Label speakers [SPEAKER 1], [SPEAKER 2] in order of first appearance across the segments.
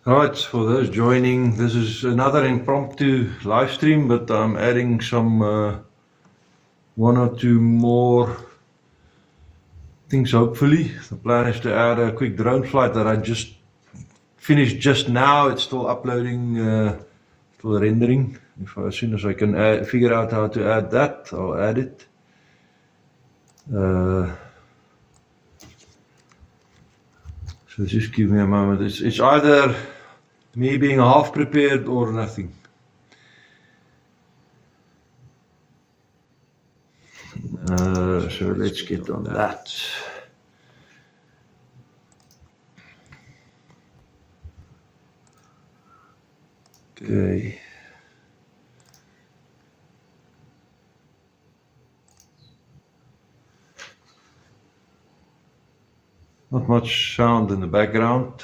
[SPEAKER 1] Right, for those joining, this is another impromptu live stream, but I'm adding some one or two more things hopefully. The plan is to add a quick drone flight that I just finished just now. It's still uploading, still rendering. As soon as I can figure out how to add that, I'll add it. So just give me a moment. It's either me being half prepared or nothing. So let's get on that. Okay. Not much sound in the background.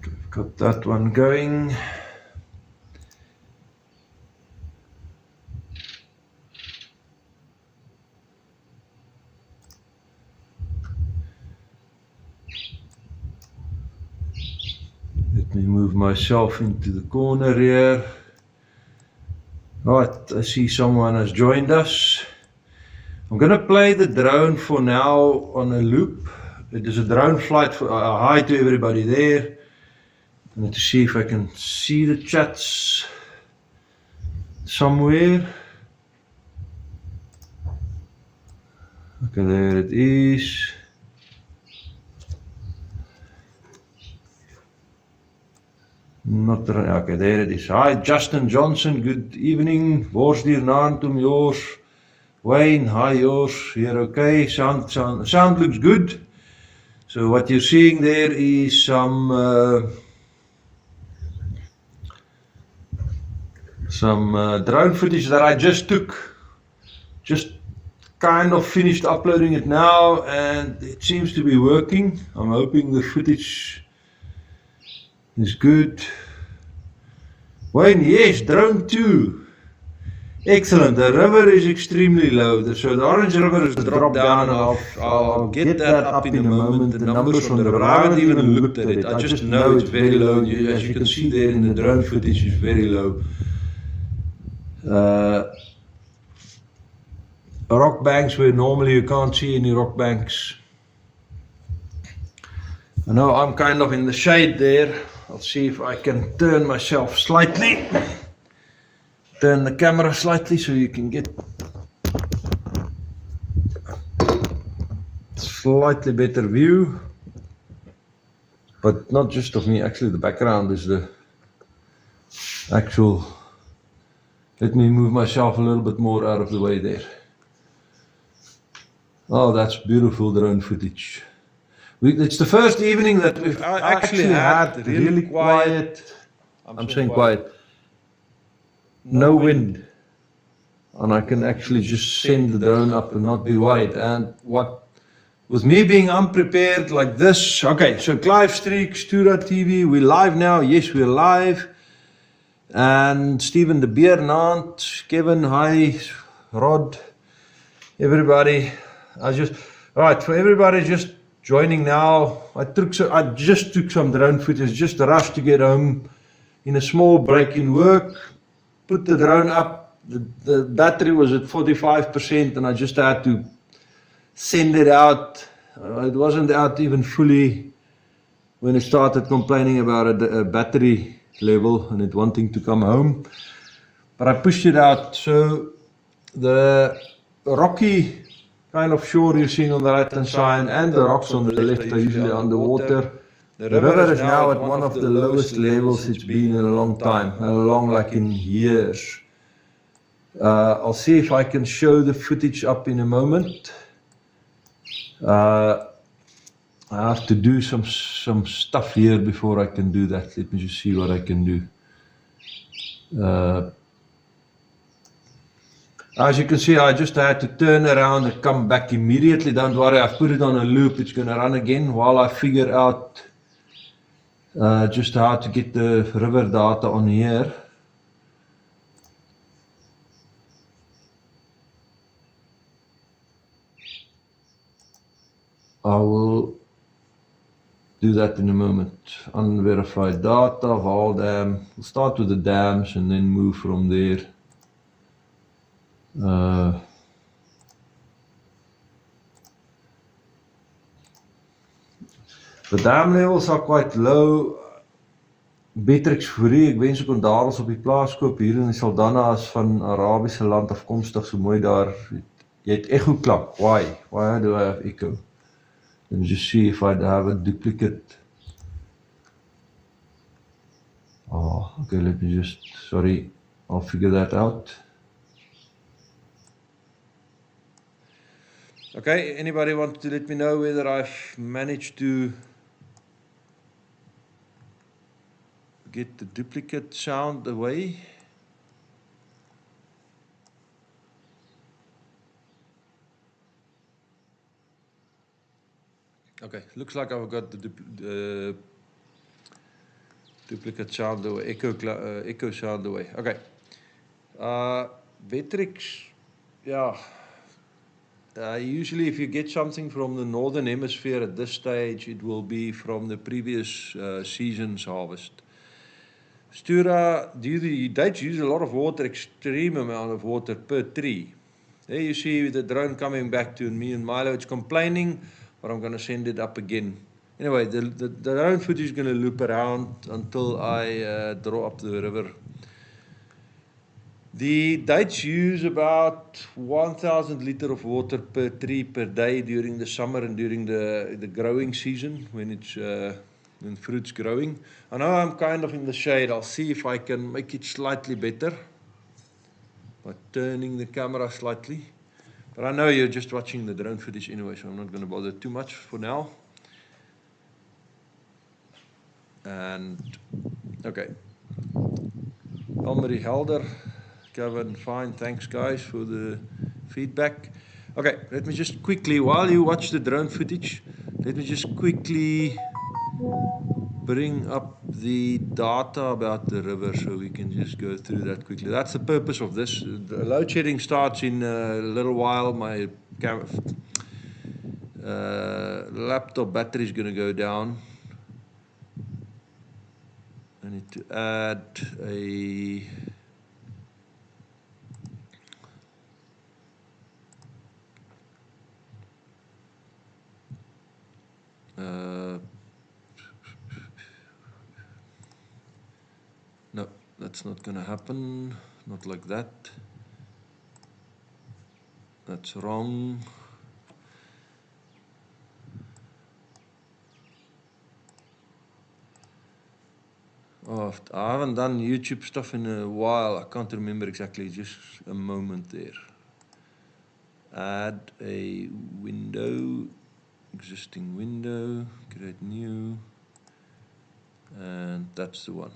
[SPEAKER 1] We've got that one going. Let me move myself into the corner here. Right, I see someone has joined us. I'm going to play the drone for now on a loop. It is a drone flight. Hi to everybody there. I'm going to see if I can see the chats somewhere. Okay, there it is. Not okay, there it is. Hi, Justin Johnson. Good evening. Worsdier Naantum, yours. Wayne, hi, yours. Here, okay. Sound looks good. So what you're seeing there is some drone footage that I just took. Just kind of finished uploading it now, and it seems to be working. I'm hoping the footage is good. Wayne, yes, drone 2. Excellent. The river is extremely low. So the Orange River is dropped down. I'll get that up in a moment. The numbers on the river, I haven't even looked at it. I just know it's very low. As you can see there in the drone footage, it's very low. Rock banks where normally you can't see any rock banks. I know I'm kind of in the shade there. I'll see if I can turn myself slightly. Turn the camera slightly so you can get slightly better view. But not just of me, actually the background is the actual. Let me move myself a little bit more out of the way there. Oh, that's beautiful drone footage. It's the first evening that we've actually had really quiet. I'm saying quiet. No wind. And I can actually just send the drone up and not be worried. And what, with me being unprepared like this, okay, so Clive Streaks, Tura TV, we're live now. Yes, we're live. And Stephen de Beer, Nant, Kevin, hi, Rod, everybody. Right, for everybody just joining now, I just took some drone footage, just rushed to get home in a small break in work, put the drone up, the battery was at 45% and I just had to send it out. It wasn't out even fully when it started complaining about a battery level and it wanting to come home. But I pushed it out. So the rocky kind of shore you're seeing on the right hand side and the rocks on the left are usually underwater. The river is now at one of the lowest levels it's been in a long time, like in years. I'll see if I can show the footage up in a moment. I have to do some stuff here before I can do that. Let me just see what I can do. As you can see, I just had to turn around and come back immediately. Don't worry, I've put it on a loop. It's going to run again while I figure out just how to get the river data on here. I will do that in a moment. Unverified data, Vaal Dam. We'll start with the dams and then move from there. The dam levels are quite low. Beatrix Fourie, ek wens ek kon daar ons op die plaas koop hier in die Saldanha is van Arabiese land afkomstig, so mooi daar. Jy het echo klank. Why do I have echo? Let me just see if I have a duplicate. Oh, okay, let me just, sorry, I'll figure that out. Okay, anybody want to let me know whether I've managed to get the duplicate sound away? Okay, looks like I've got the duplicate sound away, echo sound away. Okay. Beatrix, yeah. Usually if you get something from the Northern Hemisphere at this stage, it will be from the previous season's harvest. Stura, the Dutch use a lot of water, extreme amount of water per tree. There you see the drone coming back to me and Milo. It's complaining, but I'm going to send it up again. Anyway, the drone footage is going to loop around until I draw up the river. The Dutch use about 1,000 liters of water per tree per day during the summer and during the growing season when it's when fruit's growing. I know I'm kind of in the shade. I'll see if I can make it slightly better by turning the camera slightly. But I know you're just watching the drone footage anyway, so I'm not going to bother too much for now. And okay, Elmarie Helder, Kevin, fine, thanks guys for the feedback. Okay, let me just quickly, while you watch the drone footage, let me just quickly bring up the data about the river so we can just go through that quickly. That's the purpose of this. The load shedding starts in a little while. My laptop battery is going to go down. I need to add a no, that's not going to happen. Not like that. That's wrong. Oh, I haven't done YouTube stuff in a while. I can't remember exactly. Just a moment there. Add a window, existing window, create new, and that's the one.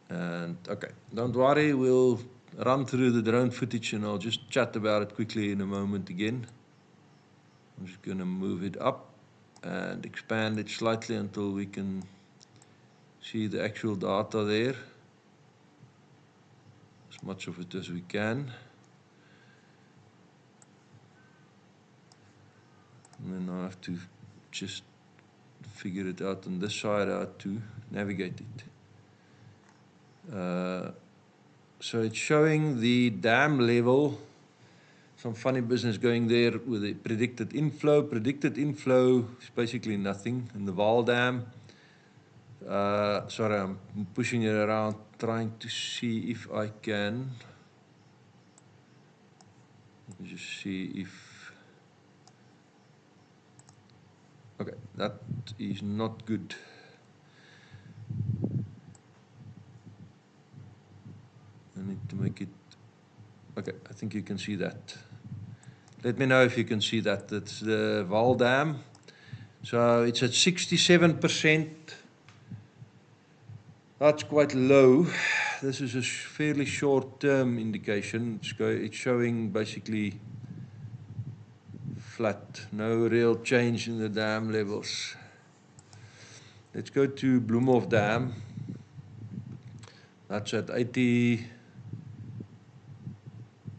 [SPEAKER 1] And okay, don't worry, we'll run through the drone footage and I'll just chat about it quickly in a moment again. I'm just going to move it up and expand it slightly until we can see the actual data there, as much of it as we can. And then I have to just figure it out on this side how to navigate it. So it's showing the dam level, some funny business going there with the predicted inflow. Predicted inflow is basically nothing in the Vaal Dam. Sorry, I'm pushing it around, trying to see if I can. Let me just see if... Okay, that is not good. I need to make it... Okay, I think you can see that. Let me know if you can see that. That's the Vaal Dam. So it's at 67%. That's quite low. This is a fairly short-term indication. It's showing basically flat, no real change in the dam levels. Let's go to Bloemhof Dam. That's at 80.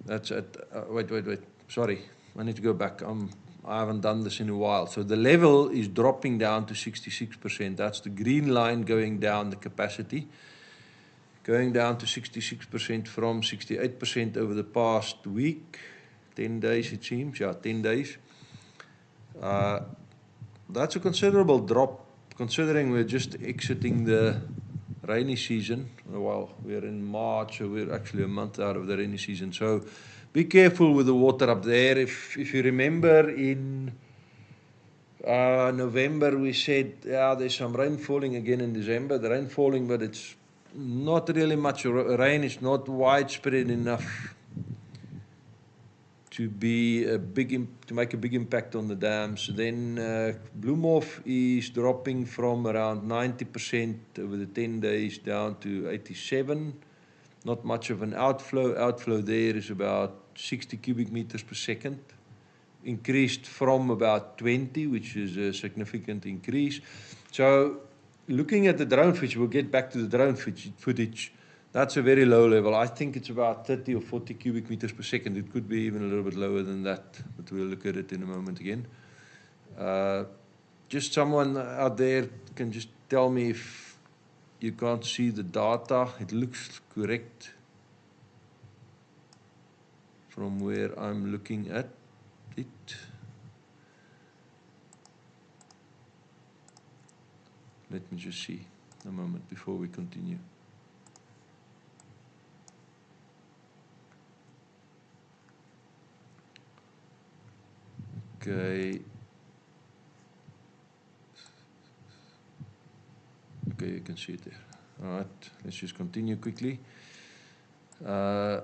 [SPEAKER 1] That's at, wait. Sorry. I need to go back. I haven't done this in a while. So the level is dropping down to 66%. That's the green line going down, the capacity. Going down to 66% from 68% over the past week. 10 days it seems. Yeah, 10 days. That's a considerable drop considering we're just exiting the rainy season. Well, we're in March, so we're actually a month out of the rainy season. So be careful with the water up there. If you remember in November we said, yeah, there's some rain falling again in December. The rain falling, but it's not really much rain. It's not widespread enough to be to make a big impact on the dams. Then Bloemhof is dropping from around 90% over the 10 days down to 87. Not much of an outflow. Outflow there is about 60 cubic meters per second. Increased from about 20, which is a significant increase. So looking at the drone footage, we'll get back to the drone footage. That's a very low level. I think it's about 30 or 40 cubic meters per second. It could be even a little bit lower than that, but we'll look at it in a moment again. Just someone out there can just tell me if you can't see the data. It looks correct from where I'm looking at it. Let me just see a moment before we continue. Okay. Okay, you can see it there. All right, let's just continue quickly. And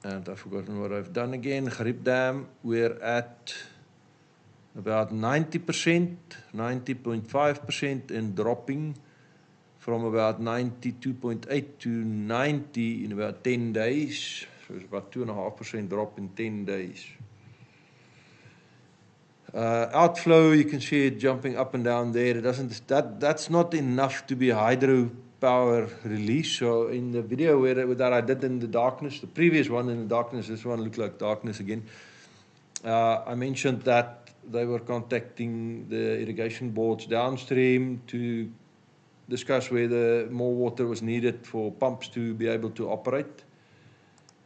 [SPEAKER 1] I've forgotten what I've done again. Gariep Dam, we're at about 90%, 90.5%, and dropping from about 92.8 to 90 in about 10 days. So it's about 2.5% drop in 10 days. Outflow, you can see it jumping up and down there. It doesn't. That's not enough to be hydropower release. So in the video that I did in the darkness, the previous one in the darkness, this one looked like darkness again. I mentioned that they were contacting the irrigation boards downstream to discuss whether more water was needed for pumps to be able to operate.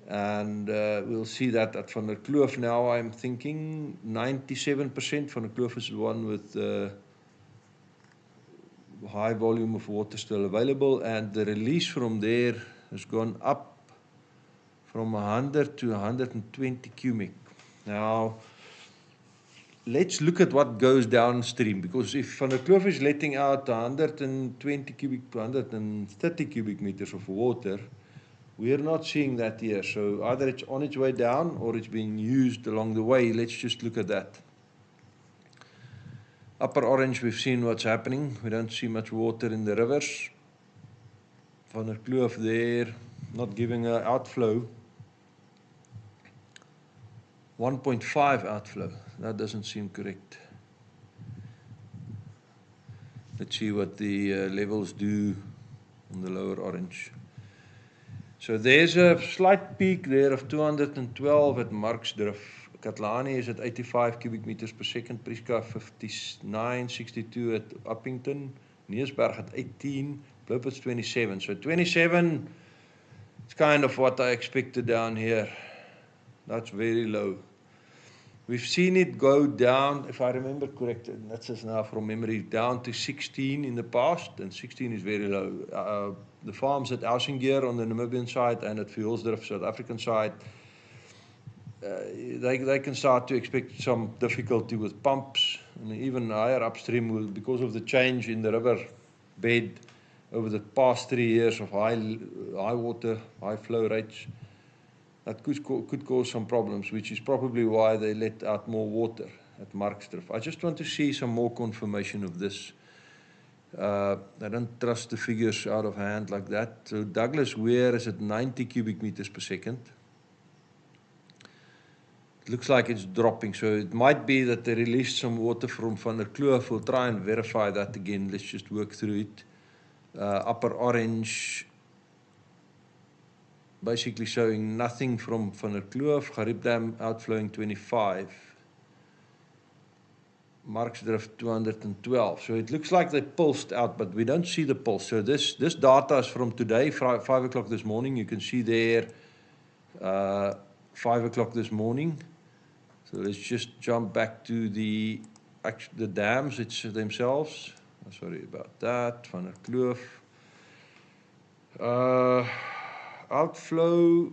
[SPEAKER 1] And we'll see that at Van der Kloof now, I'm thinking 97%. Van der Kloof is the one with high volume of water still available, and the release from there has gone up from 100 to 120 cubic. Now, let's look at what goes downstream, because if Van der Kloof is letting out 120 cubic, 130 cubic meters of water, we are not seeing that here. So either it's on its way down or it's being used along the way. Let's just look at that. Upper Orange, we've seen what's happening. We don't see much water in the rivers. Van der Kloof there, not giving an outflow. 1.5 outflow. That doesn't seem correct. Let's see what the levels do on the lower Orange. So there's a slight peak there of 212 at Marksdrift. Katlani is at 85 cubic meters per second. Prieska 59.62 at Uppington. Neusberg at 18. Bloubert's 27. So 27 is kind of what I expected down here. That's very low. We've seen it go down, if I remember correctly, and that's just now from memory, down to 16 in the past, and 16 is very low. The farms at Ausingeer on the Namibian side and at Vuilsdrift, South African side, they can start to expect some difficulty with pumps, and even higher upstream because of the change in the river bed over the past 3 years of high water, high flow rates. That could cause some problems, which is probably why they let out more water at Marksdrift. I just want to see some more confirmation of this. I don't trust the figures out of hand like that. So Douglas Weir is at 90 cubic meters per second. It looks like it's dropping, so it might be that they released some water from Van der Kloof. We'll try and verify that again. Let's just work through it. Upper Orange basically showing nothing from Van der Kloof, Gariep Dam outflowing 25. Marksdrift 212. So it looks like they pulsed out, but we don't see the pulse. So this data is from today, 5 o'clock this morning. You can see there 5 o'clock this morning. So let's just jump back to the dams themselves. Sorry about that. Van der Kloof. Outflow.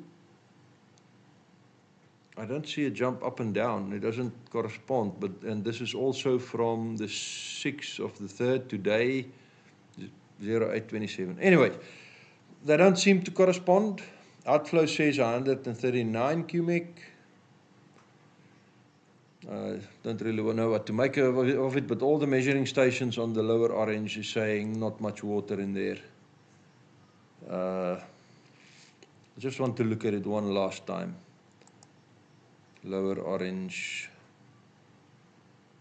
[SPEAKER 1] I don't see a jump up and down. It doesn't correspond. And this is also from the 6th of the 3rd today, 0827. Anyway, they don't seem to correspond. Outflow says 139 cubic. Don't really know what to make of it, but all the measuring stations on the lower orange is saying not much water in there. I just want to look at it one last time. Lower orange.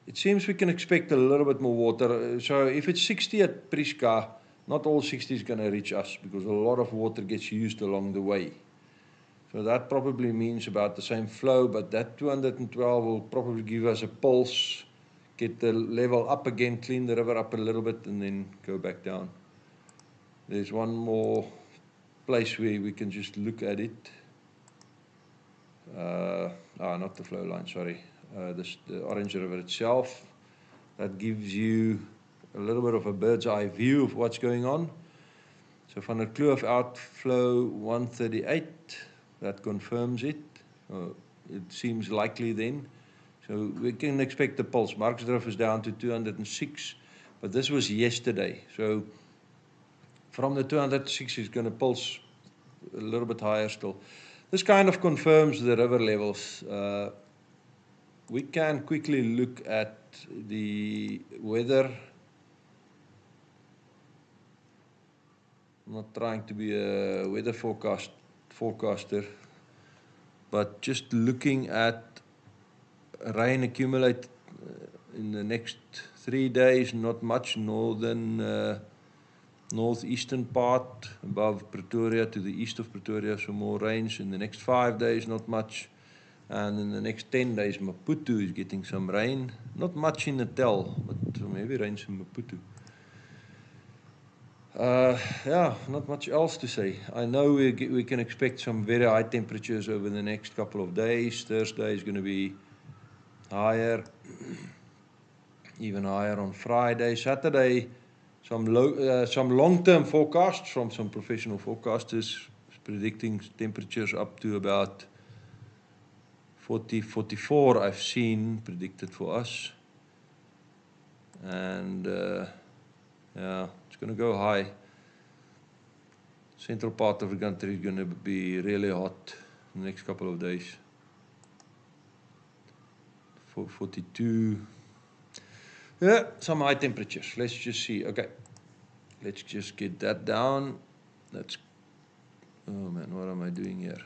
[SPEAKER 1] It seems we can expect a little bit more water. So if it's 60 at Prieska, not all 60 is going to reach us because a lot of water gets used along the way. So that probably means about the same flow, but that 212 will probably give us a pulse, get the level up again, clean the river up a little bit, and then go back down. There's one more place where we can just look at it. Not the flow line, sorry. The Orange River itself. That gives you a little bit of a bird's eye view of what's going on. So Van der Kloof outflow 138, that confirms it. It seems likely then. So we can expect the pulse. Marksdrift is down to 206, but this was yesterday. So from the 206, it's going to pulse a little bit higher still. This kind of confirms the river levels. We can quickly look at the weather. I'm not trying to be a weather forecaster, but just looking at rain accumulate in the next 3 days, not much. Northeastern part above Pretoria to the east of Pretoria, so more rains. In the next 5 days, not much. And in the next 10 days, Maputo is getting some rain. Not much in Natal, but some heavy rains in Maputo. Not much else to say. I know we can expect some very high temperatures over the next couple of days. Thursday is going to be higher, even higher on Friday. Saturday, some long-term forecasts from some professional forecasters predicting temperatures up to about 40, 44 I've seen predicted for us. And it's going to go high. Central part of the country is going to be really hot in the next couple of days. 42. Yeah, some high temperatures. Let's just see. Okay. Let's just get that down. Oh man, what am I doing here?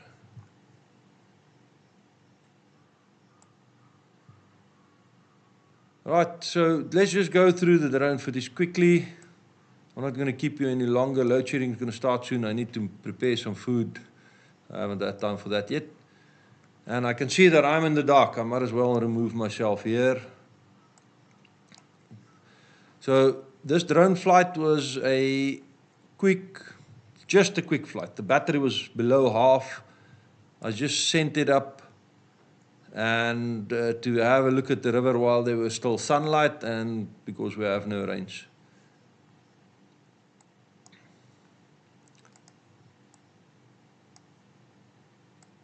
[SPEAKER 1] Right, so let's just go through the drone footage quickly. I'm not going to keep you any longer. Load shedding is going to start soon. I need to prepare some food. I haven't had time for that yet. And I can see that I'm in the dark. I might as well remove myself here. So this drone flight was just a quick flight. The battery was below half. I just sent it up and to have a look at the river while there was still sunlight and because we have no rains.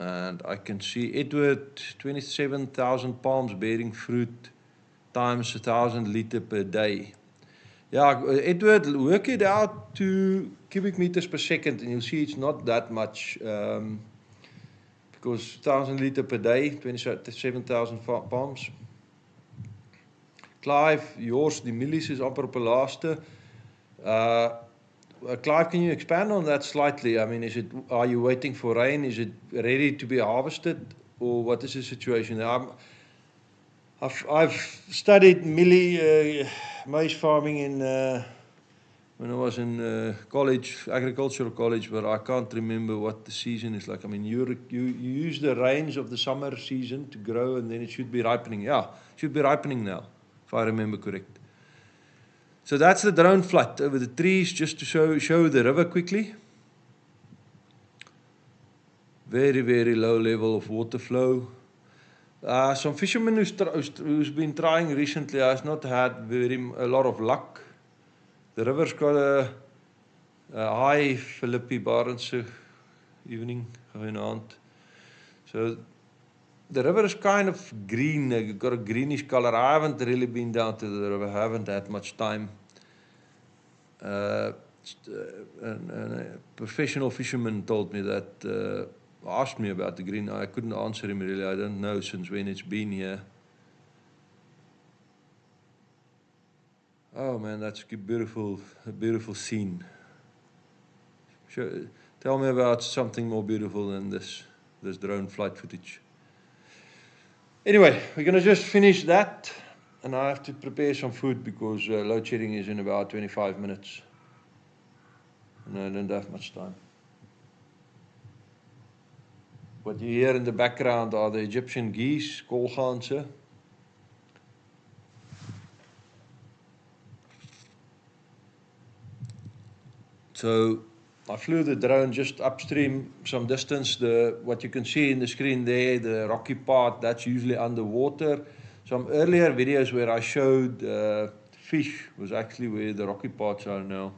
[SPEAKER 1] And I can see Edward, 27,000 palms bearing fruit times 1,000 liters per day. Yeah, Edward, work it out to cubic meters per second, and you'll see it's not that much. Because 1,000 liters per day, 27,000 palms. Clive, yours, die millies is amper op 'n laaste. Clive, can you expand on that slightly? I mean, are you waiting for rain? Is it ready to be harvested? Or what is the situation? I've studied maize farming when I was in college, agricultural college, but I can't remember what the season is like. I mean, you use the rains of the summer season to grow, and then it should be ripening. Yeah, it should be ripening now, if I remember correct. So that's the drone flight over the trees, just to show the river quickly. Very, very low level of water flow. Some fishermen who's been trying recently has not had a lot of luck. The river's got a high Philippi Barentse evening going on. So the river is kind of green, got a greenish color. I haven't really been down to the river, I haven't had much time. And a professional fisherman told me that, asked me about the green. I couldn't answer him really. I don't know since when it's been here. Oh man, that's a beautiful scene. Tell me about something more beautiful than this drone flight footage. Anyway, we're gonna just finish that, and I have to prepare some food because load shedding is in about 25 minutes, and I don't have much time. What you hear in the background are the Egyptian geese, koolganse. So I flew the drone just upstream some distance. What you can see in the screen there, the rocky part, that's usually underwater. Some earlier videos where I showed fish was actually where the rocky parts are now.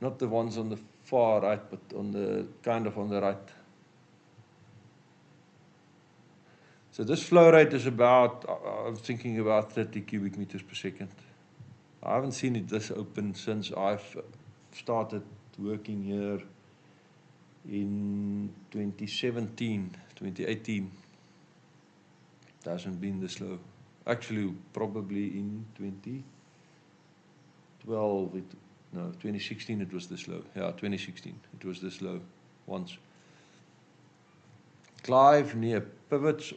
[SPEAKER 1] Not the ones on the far right, but on the right. So this flow rate is about, I'm thinking about 30 cubic meters per second. I haven't seen it this open since I've started working here in 2017, 2018. It hasn't been this low. Actually, probably in 2012, 2016 it was this low. Yeah, 2016, it was this low once. Clive near pivots,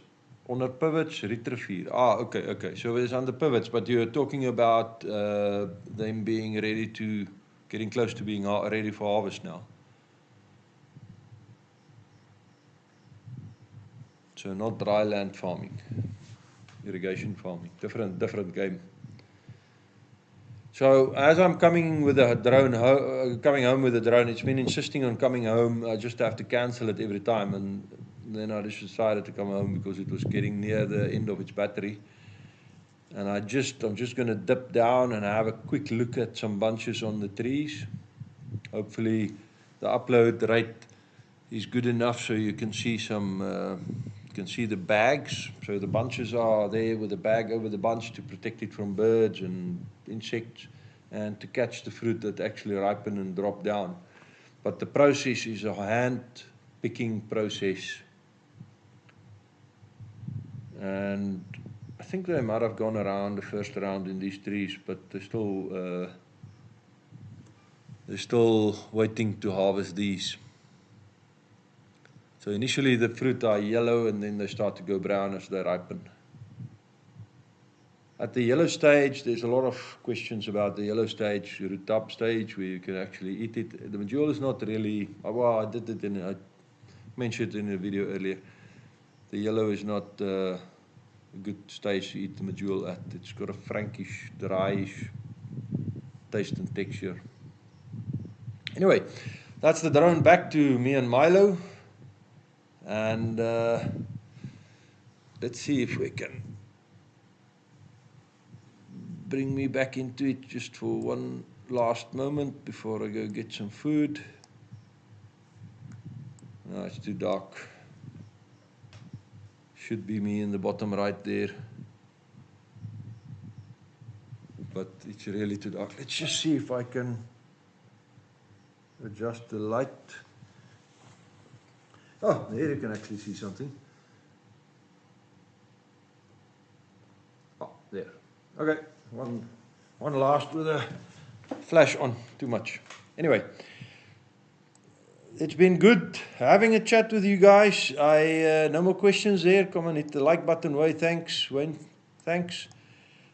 [SPEAKER 1] onder pivots, Rietrivier. Okay. So it's under pivots, but you're talking about them being getting close to being ready for harvest now. So not dry land farming, irrigation farming, different game. So as I'm coming with the drone, coming home with the drone, it's been insisting on coming home. I just have to cancel it every time, and then I just decided to come home because it was getting near the end of its battery. And I'm just going to dip down and have a quick look at some bunches on the trees. Hopefully the upload rate is good enough so you can see the bags. So the bunches are there with the bag over the bunch to protect it from birds and insects, and to catch the fruit that actually ripen and drop down. But the process is a hand picking process. And I think they might have gone around the first round in these trees, but they're still waiting to harvest these. So initially the fruit are yellow, and then they start to go brown as they ripen. At the yellow stage, there's a lot of questions about the yellow stage, root up stage, where you can actually eat it. The medjool is not really, well, I mentioned it in a video earlier. The yellow is not a good stage to eat the medjool at. It's got a frankish, dryish taste and texture. Anyway, that's the drone. Back to me and Milo. And let's see if we can bring me back into it just for one last moment before I go get some food. No, it's too dark. Should be me in the bottom right there. But it's really too dark. Let's just see if I can adjust the light. Oh, there you can actually see something. Oh, there. Okay, one last with a flash on. Too much. Anyway, it's been good having a chat with you guys. No more questions there. Come and hit the like button. Thanks, Wayne. Thanks.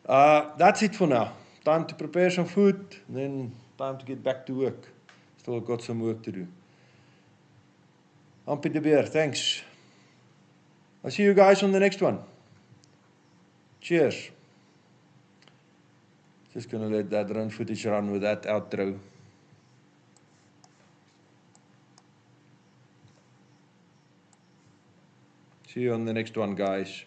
[SPEAKER 1] That's it for now. Time to prepare some food, and then time to get back to work. Still got some work to do. I'm Peter Beer, thanks. I'll see you guys on the next one. Cheers. Just gonna let that drone footage run with that outro. See you on the next one, guys.